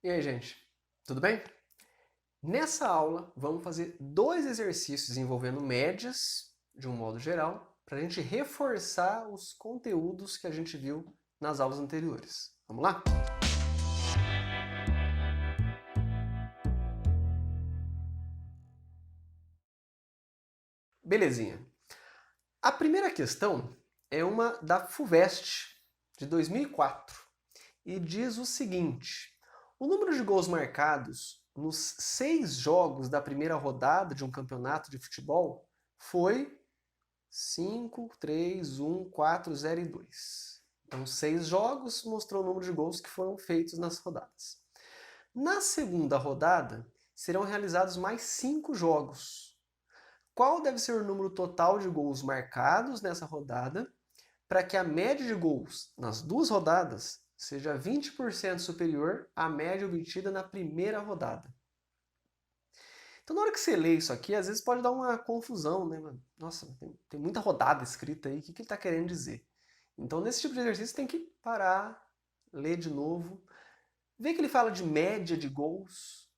E aí, gente, tudo bem? Nessa aula, vamos fazer dois exercícios envolvendo médias, de um modo geral, para a gente reforçar os conteúdos que a gente viu nas aulas anteriores. Vamos lá? Belezinha. A primeira questão é uma da FUVEST, de 2004, e diz o seguinte: o número de gols marcados nos 6 jogos da primeira rodada de um campeonato de futebol foi 5, 3, 1, 4, 0 e 2. Então, 6 jogos mostrou o número de gols que foram feitos nas rodadas. Na segunda rodada, serão realizados mais 5 jogos. Qual deve ser o número total de gols marcados nessa rodada para que a média de gols nas duas rodadas seja 20% superior à média obtida na primeira rodada? Então, na hora que você lê isso aqui, às vezes pode dar uma confusão, né? Nossa, tem muita rodada escrita aí, o que ele está querendo dizer? Então, nesse tipo de exercício, tem que parar, ler de novo, ver que ele fala de média de gols.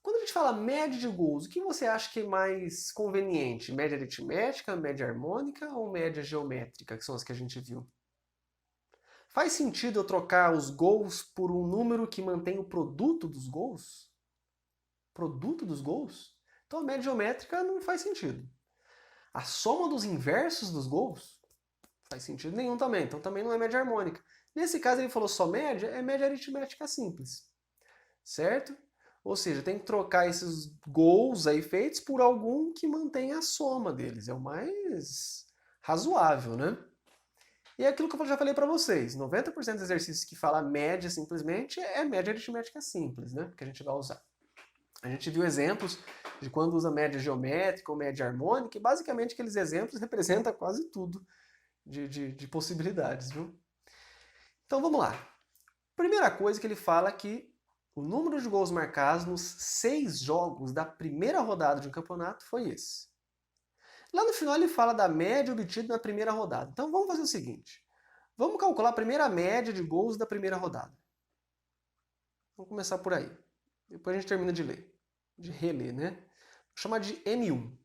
Quando a gente fala média de gols, o que você acha que é mais conveniente? Média aritmética, média harmônica ou média geométrica, que são as que a gente viu? Faz sentido eu trocar os gols por um número que mantém o produto dos gols? Produto dos gols? Então a média geométrica não faz sentido. A soma dos inversos dos gols faz sentido nenhum também, então também não é média harmônica. Nesse caso ele falou só média, é média aritmética simples, certo? Ou seja, tem que trocar esses gols aí feitos por algum que mantenha a soma deles, é o mais razoável, né? E é aquilo que eu já falei para vocês, 90% dos exercícios que fala média simplesmente é média aritmética simples, né? Que a gente vai usar. A gente viu exemplos de quando usa média geométrica ou média harmônica, e basicamente aqueles exemplos representam quase tudo de possibilidades, viu? Então vamos lá. Primeira coisa que ele fala é que o número de gols marcados nos 6 jogos da primeira rodada de um campeonato foi esse. Lá no final ele fala da média obtida na primeira rodada. Então vamos fazer o seguinte. Vamos calcular a primeira média de gols da primeira rodada. Vamos começar por aí. Depois a gente termina de ler. De reler, né? Vou chamar de M1.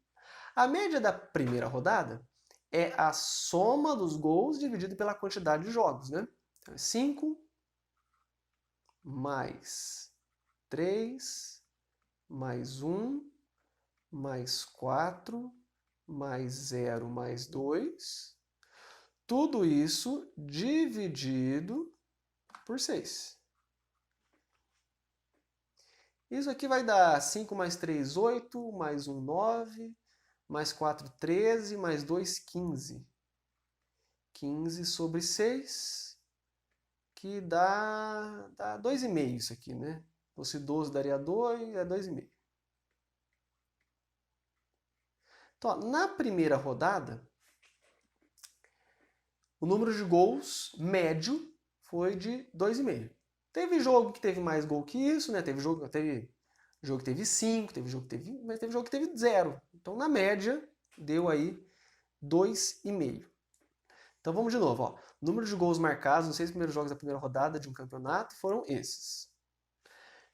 A média da primeira rodada é a soma dos gols dividido pela quantidade de jogos, né? Então é 5 mais 3 mais 1 mais 4 mais 0 mais 2. Tudo isso dividido por 6. Isso aqui vai dar 5 mais 3, 8, mais 1, 9, mais 4, 13, mais 2, 15. 15 sobre 6, que dá 2,5 isso aqui, né? Se fosse 12 daria 2, é 2,5. Então, ó, na primeira rodada, o número de gols médio foi de 2,5. Teve jogo que teve mais gol que isso, né? Teve jogo que teve 5, mas teve jogo que teve 0. Então, na média, deu aí 2,5. Então vamos de novo. Ó. O número de gols marcados nos 6 primeiros jogos da primeira rodada de um campeonato foram esses.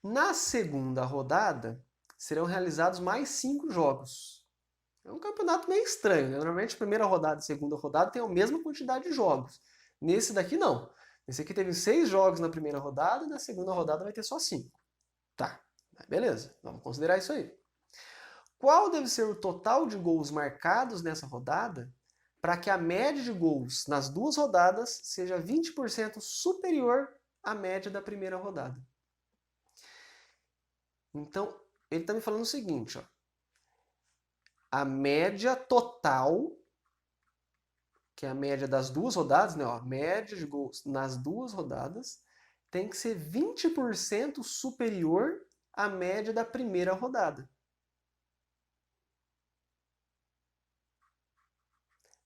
Na segunda rodada, serão realizados mais 5 jogos. É um campeonato meio estranho, né? Normalmente a primeira rodada e a segunda rodada tem a mesma quantidade de jogos. Nesse daqui não. Nesse aqui teve 6 jogos na primeira rodada e na segunda rodada vai ter só 5. Tá, beleza, vamos considerar isso aí. Qual deve ser o total de gols marcados nessa rodada para que a média de gols nas duas rodadas seja 20% superior à média da primeira rodada? Então, ele está me falando o seguinte, ó. A média total, que é a média das duas rodadas, né? Ó, a média de gols nas duas rodadas, tem que ser 20% superior à média da primeira rodada.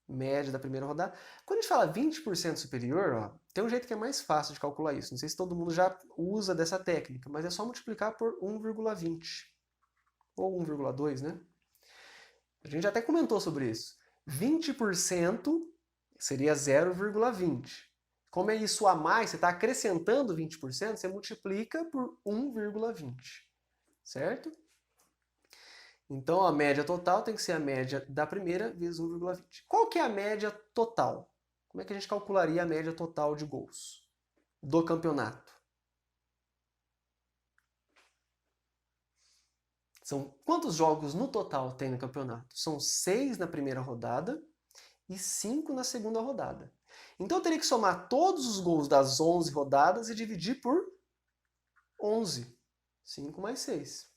Média da primeira rodada. Quando a gente fala 20% superior, ó, tem um jeito que é mais fácil de calcular isso. Não sei se todo mundo já usa dessa técnica, mas é só multiplicar por 1,20. Ou 1,2, né? A gente até comentou sobre isso. 20% seria 0,20. Como é isso a mais, você está acrescentando 20%, você multiplica por 1,20, certo? Então, a média total tem que ser a média da primeira vezes 1,20. Qual que é a média total? Como é que a gente calcularia a média total de gols do campeonato? São quantos jogos no total tem no campeonato? São 6 na primeira rodada e 5 na segunda rodada. Então eu teria que somar todos os gols das 11 rodadas e dividir por 11. 5 mais 6.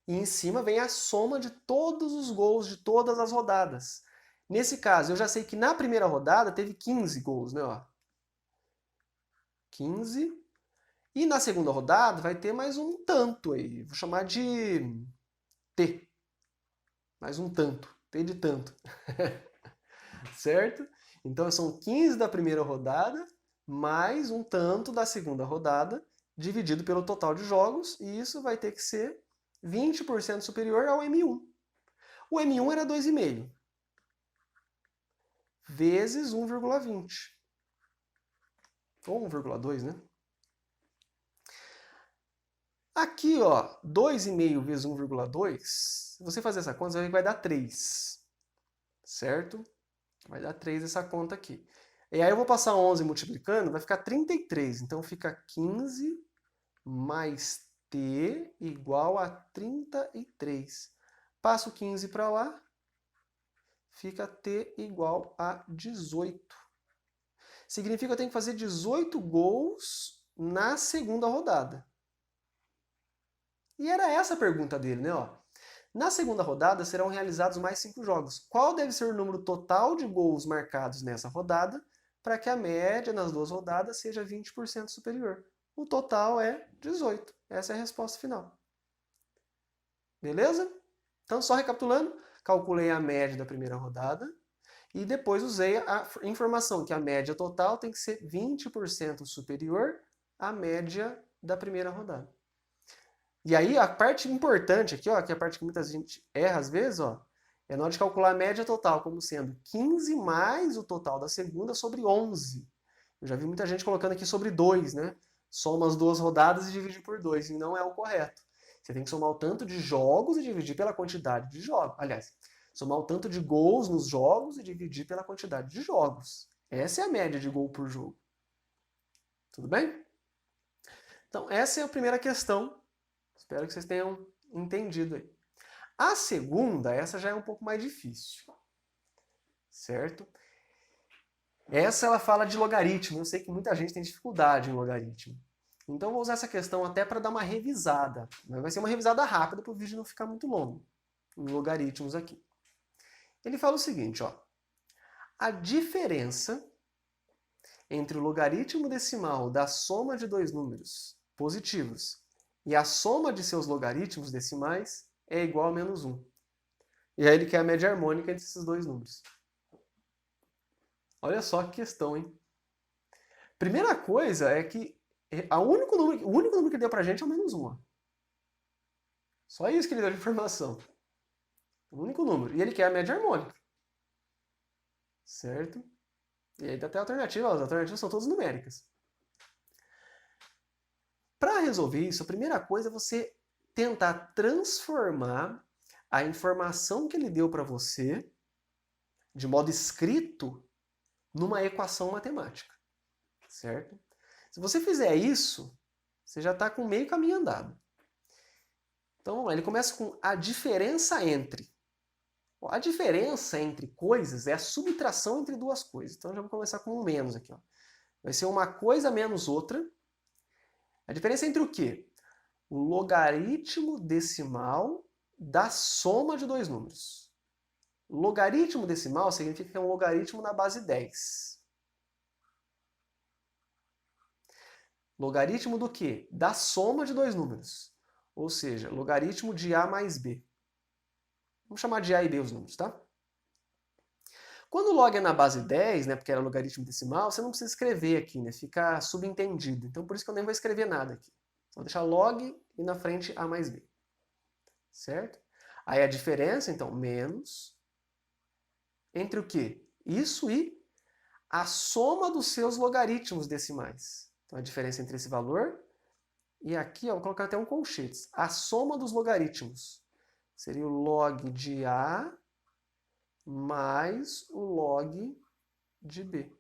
E em cima vem a soma de todos os gols de todas as rodadas. Nesse caso, eu já sei que na primeira rodada teve 15 gols, né? 15. E na segunda rodada vai ter mais um tanto aí. Vou chamar de T. Mais um tanto. T de tanto. Certo? Então são 15 da primeira rodada, mais um tanto da segunda rodada, dividido pelo total de jogos, e isso vai ter que ser 20% superior ao M1. O M1 era 2,5 vezes 1,20. Ou 1,2, né? Aqui, ó, 2,5 vezes 1,2, se você fazer essa conta, você vai dar 3. Certo? Vai dar 3 essa conta aqui. E aí eu vou passar 11 multiplicando, vai ficar 33. Então fica 15 mais t igual a 33. Passo 15 para lá, fica t igual a 18. Significa que eu tenho que fazer 18 gols na segunda rodada. E era essa a pergunta dele, né? Ó, na segunda rodada serão realizados mais 5 jogos. Qual deve ser o número total de gols marcados nessa rodada para que a média nas duas rodadas seja 20% superior? O total é 18. Essa é a resposta final. Beleza? Então, só recapitulando, calculei a média da primeira rodada e depois usei a informação que a média total tem que ser 20% superior à média da primeira rodada. E aí, a parte importante aqui, ó, que é a parte que muita gente erra às vezes, ó, é na hora de calcular a média total como sendo 15 mais o total da segunda sobre 11. Eu já vi muita gente colocando aqui sobre 2, né? Soma as duas rodadas e divide por 2, e não é o correto. Você tem que somar o tanto de jogos e dividir pela quantidade de jogos. Aliás, somar o tanto de gols nos jogos e dividir pela quantidade de jogos. Essa é a média de gol por jogo. Tudo bem? Então, essa é a primeira questão. Espero que vocês tenham entendido aí. A segunda, essa já é um pouco mais difícil. Certo? Essa ela fala de logaritmo. Eu sei que muita gente tem dificuldade em logaritmo. Então eu vou usar essa questão até para dar uma revisada. Vai ser uma revisada rápida para o vídeo não ficar muito longo. Em logaritmos aqui. Ele fala o seguinte, ó. A diferença entre o logaritmo decimal da soma de dois números positivos e a soma de seus logaritmos decimais é igual a menos 1. E aí ele quer a média harmônica entre esses dois números. Olha só que questão, hein? Primeira coisa é que o único número que ele deu pra gente é o menos 1. Ó. Só isso que ele deu de informação. O único número. E ele quer a média harmônica. Certo? E aí tem até a alternativa. As alternativas são todas numéricas. Para resolver isso, a primeira coisa é você tentar transformar a informação que ele deu para você, de modo escrito, numa equação matemática. Certo? Se você fizer isso, você já está com meio caminho andado. Então, vamos lá. Ele começa com a diferença entre. A diferença entre coisas é a subtração entre duas coisas. Então, já vou começar com um menos aqui. Ó. Vai ser uma coisa menos outra. A diferença é entre o quê? O logaritmo decimal da soma de dois números. Logaritmo decimal significa que é um logaritmo na base 10. Logaritmo do quê? Da soma de dois números. Ou seja, logaritmo de A mais B. Vamos chamar de A e B os números, tá? Quando o log é na base 10, né, porque era logaritmo decimal, você não precisa escrever aqui, né? Fica subentendido. Então por isso que eu nem vou escrever nada aqui. Vou deixar log e na frente A mais B. Certo? Aí a diferença, então, menos entre o quê? Isso e a soma dos seus logaritmos decimais. Então, a diferença entre esse valor e aqui, ó, vou colocar até um colchetes. A soma dos logaritmos seria o log de A mais o log de B.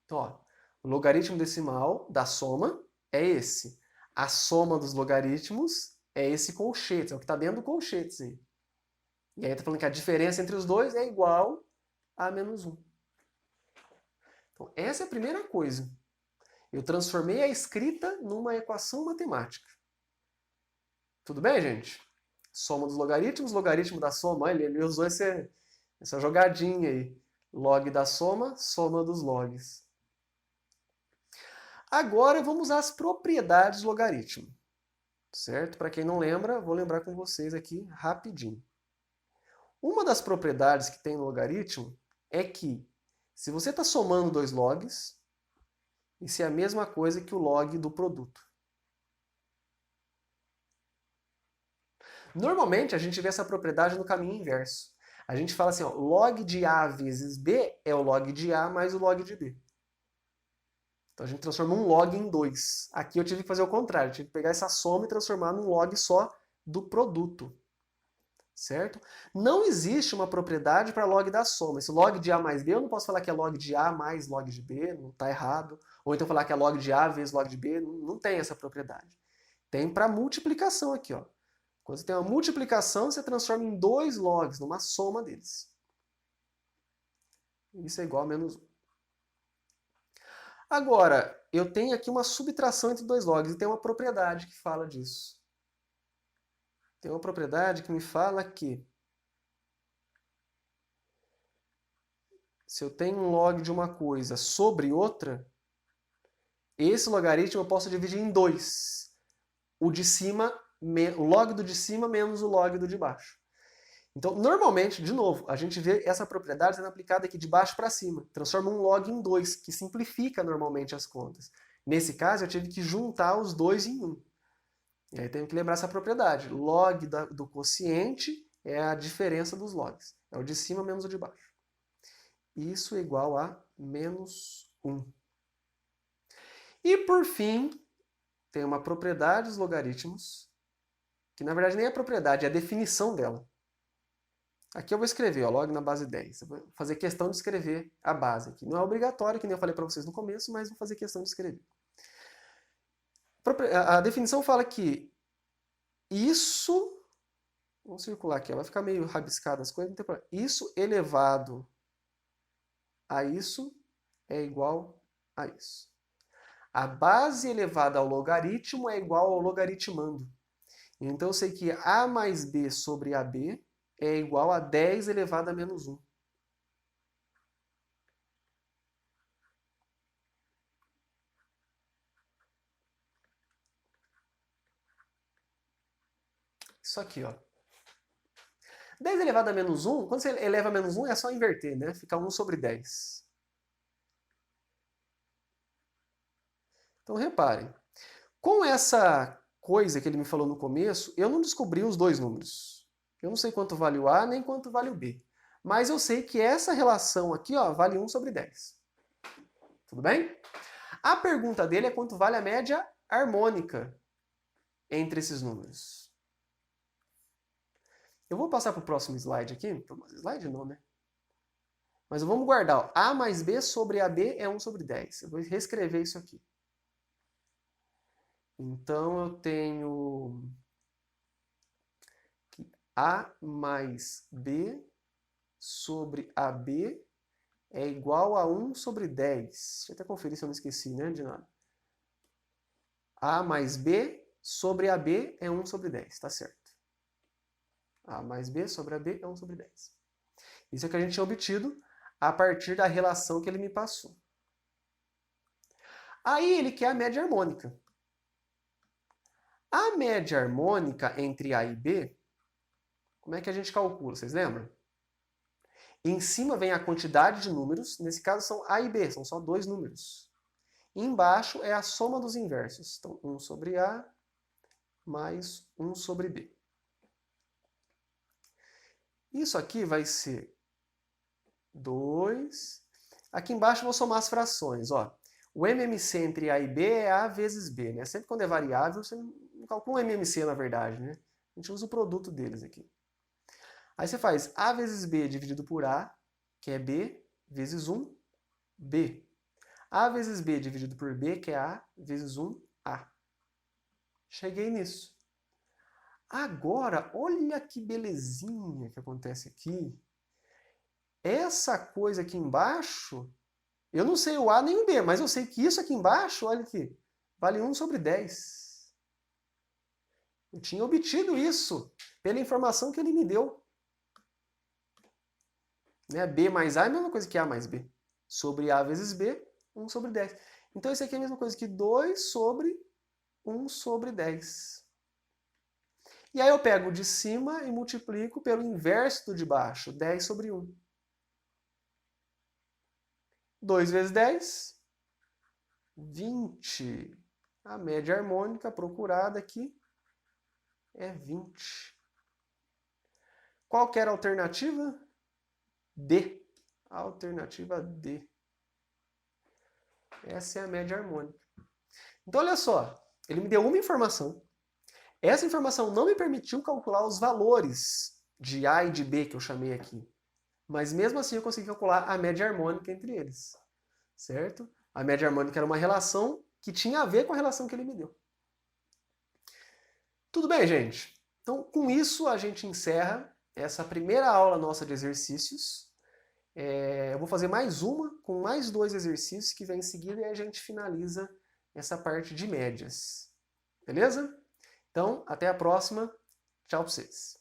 Então, ó, o logaritmo decimal da soma é esse. A soma dos logaritmos é esse colchete, é o que está dentro do colchete aí. E aí está falando que a diferença entre os dois é igual a menos 1. Então, essa é a primeira coisa. Eu transformei a escrita numa equação matemática. Tudo bem, gente? Soma dos logaritmos, logaritmo da soma. Ele usou essa jogadinha aí. Log da soma, soma dos logs. Agora vamos usar as propriedades do logaritmo. Certo? Para quem não lembra, vou lembrar com vocês aqui rapidinho. Uma das propriedades que tem no logaritmo é que se você está somando dois logs, isso é a mesma coisa que o log do produto. Normalmente a gente vê essa propriedade no caminho inverso. A gente fala assim, ó, log de A vezes B é o log de A mais o log de B. Então a gente transforma um log em 2. Aqui eu tive que fazer o contrário, eu tive que pegar essa soma e transformar num log só do produto. Certo? Não existe uma propriedade para log da soma. Esse log de A mais B, eu não posso falar que é log de A mais log de B, não está errado. Ou então falar que é log de A vezes log de B, não tem essa propriedade. Tem para multiplicação aqui, ó. Quando você tem uma multiplicação, você transforma em dois logs, numa soma deles. Isso é igual a menos 1. Agora, eu tenho aqui uma subtração entre dois logs e tem uma propriedade que fala disso. Tem uma propriedade que me fala que se eu tenho um log de uma coisa sobre outra, esse logaritmo eu posso dividir em 2. O log do de cima menos o log do de baixo. Então, normalmente, de novo, a gente vê essa propriedade sendo aplicada aqui de baixo para cima. Transforma um log em 2, que simplifica normalmente as contas. Nesse caso, eu tive que juntar os dois em 1. E aí tenho que lembrar essa propriedade. Log do quociente é a diferença dos logs. É o de cima menos o de baixo. Isso é igual a menos 1. E por fim, tem uma propriedade dos logaritmos, que na verdade nem é propriedade, é a definição dela. Aqui eu vou escrever, ó, log na base 10. Eu vou fazer questão de escrever a base aqui. Não é obrigatório, que nem eu falei para vocês no começo, mas vou fazer questão de escrever. A definição fala que isso... Vamos circular aqui, vai ficar meio rabiscado as coisas, não tem problema. Isso elevado a isso é igual a isso. A base elevada ao logaritmo é igual ao logaritmando. Então eu sei que A mais B sobre AB é igual a 10 elevado a menos 1. Isso aqui, ó. 10 elevado a menos 1, quando você eleva a menos 1 é só inverter, né? Fica 1 sobre 10. Então reparem, com essa coisa que ele me falou no começo, eu não descobri os dois números. Eu não sei quanto vale o A nem quanto vale o B. Mas eu sei que essa relação aqui, ó, vale 1 sobre 10. Tudo bem? A pergunta dele é quanto vale a média harmônica entre esses números. Eu vou passar para o próximo slide aqui. Slide não, né? Mas vamos guardar. Ó. A mais B sobre AB é 1 sobre 10. Eu vou reescrever isso aqui. Então eu tenho que A mais B sobre AB é igual a 1 sobre 10. Deixa eu até conferir se eu não esqueci, né, de nada. A mais B sobre AB é 1 sobre 10, tá certo. A mais B sobre AB é 1 sobre 10. Isso é o que a gente tinha obtido a partir da relação que ele me passou. Aí ele quer a média harmônica. A média harmônica entre A e B, como é que a gente calcula? Vocês lembram? Em cima vem a quantidade de números, nesse caso são A e B, são só dois números. E embaixo é a soma dos inversos. Então, 1 sobre A mais 1 sobre B. Isso aqui vai ser 2. Aqui embaixo eu vou somar as frações. Ó. O MMC entre A e B é A vezes B. Né? Sempre quando é variável, você não calcula um MMC, na verdade. Né? A gente usa o produto deles aqui. Aí você faz A vezes B dividido por A, que é B, vezes 1, B. A vezes B dividido por B, que é A, vezes 1, A. Cheguei nisso. Agora, olha que belezinha que acontece aqui. Essa coisa aqui embaixo, eu não sei o A nem o B, mas eu sei que isso aqui embaixo, olha aqui, vale 1 sobre 10. Eu tinha obtido isso pela informação que ele me deu. Né? B mais A é a mesma coisa que A mais B. Sobre A vezes B, 1 sobre 10. Então isso aqui é a mesma coisa que 2 sobre 1 sobre 10. E aí eu pego o de cima e multiplico pelo inverso do de baixo, 10 sobre 1. 2 vezes 10, 20. A média harmônica procurada aqui é 20. Qual que era a alternativa? D. A alternativa D. Essa é a média harmônica. Então, olha só. Ele me deu uma informação. Essa informação não me permitiu calcular os valores de A e de B que eu chamei aqui. Mas mesmo assim eu consegui calcular a média harmônica entre eles. Certo? A média harmônica era uma relação que tinha a ver com a relação que ele me deu. Tudo bem, gente? Então, com isso, a gente encerra essa primeira aula nossa de exercícios. Eu vou fazer mais uma, com mais 2 exercícios que vem em seguida e a gente finaliza essa parte de médias. Beleza? Então, até a próxima. Tchau para vocês.